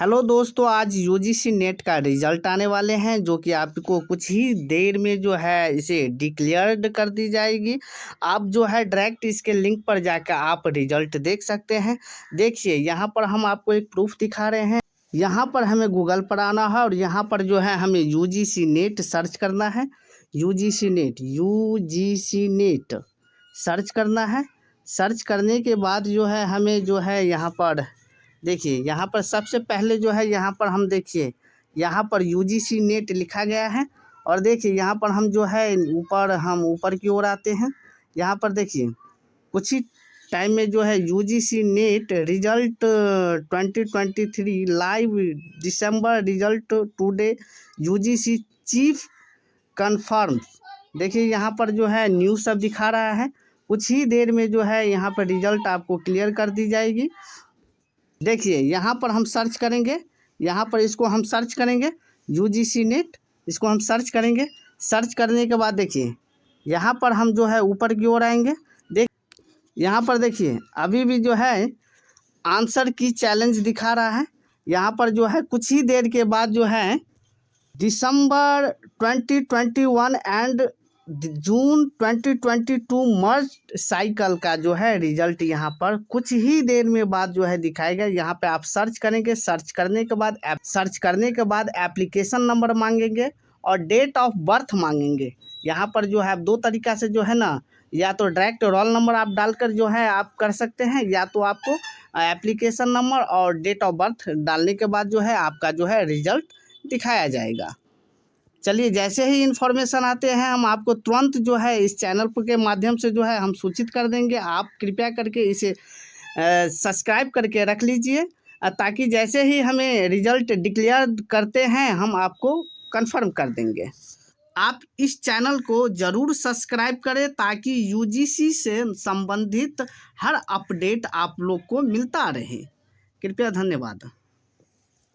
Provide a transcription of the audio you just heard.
Hello दोस्तों, आज UGC net का रिजल्ट आने वाले हैं जो कि आपको कुछ ही देर में जो है इसे डिक्लेयर्ड कर दी जाएगी। आप जो है डायरेक्ट इसके लिंक पर जाकर आप रिजल्ट देख सकते हैं। देखिए यहाँ पर हम आपको एक प्रूफ दिखा रहे हैं। यहाँ पर हमें गूगल पर आना है और यहाँ पर जो है हमें यूजीसी नेट सर्च करना है। यूजीसी नेट सर्च करना है। सर्च करने के बाद जो है हमें जो है यहाँ पर देखिए, यहाँ पर सबसे पहले जो है यहाँ पर हम देखिए यहाँ पर यूजीसी नेट लिखा गया है। और देखिए यहाँ पर हम जो है ऊपर की ओर आते हैं। यहाँ पर देखिए कुछ ही टाइम में जो है UGC NET result 2023 live December result today UGC chief confirms. देखिए यहाँ पर जो है न्यूज़ सब दिखा रहा है। कुछ ही देर में जो है यहाँ पर रिजल्ट आपको क्लियर कर दी जाएगी। देखिए यहाँ पर हम सर्च करेंगे, यहाँ पर इसको हम सर्च करेंगे यूजीसी नेट, इसको हम सर्च करेंगे। सर्च करने के बाद देखिए यहाँ पर हम जो है ऊपर की ओर आएंगे। यहाँ पर देखिए अभी भी जो है आंसर की चैलेंज दिखा रहा है। यहाँ पर जो है कुछ ही देर के बाद जो है दिसंबर 2021 एंड जून 2022 मर्ज साइकिल का जो है रिजल्ट यहाँ पर कुछ ही देर में बाद जो है दिखाएगा। यहाँ पे आप सर्च करेंगे। सर्च करने के बाद एप्लीकेशन नंबर मांगेंगे और डेट ऑफ बर्थ मांगेंगे। यहाँ पर जो है दो तरीका से जो है ना, या तो डायरेक्ट रोल नंबर आप डालकर जो है आप कर सकते हैं, या तो आपको एप्लीकेशन नंबर और डेट ऑफ बर्थ डालने के बाद जो है आपका जो है रिजल्ट दिखाया जाएगा। चलिए, जैसे ही इन्फॉर्मेशन आते हैं हम आपको तुरंत जो है इस चैनल के माध्यम से जो है हम सूचित कर देंगे। आप कृपया करके इसे सब्सक्राइब करके रख लीजिए, ताकि जैसे ही हमें रिजल्ट डिक्लेयर करते हैं हम आपको कंफर्म कर देंगे। आप इस चैनल को ज़रूर सब्सक्राइब करें ताकि यूजीसी से संबंधित हर अपडेट आप लोग को मिलता रहे। कृपया धन्यवाद।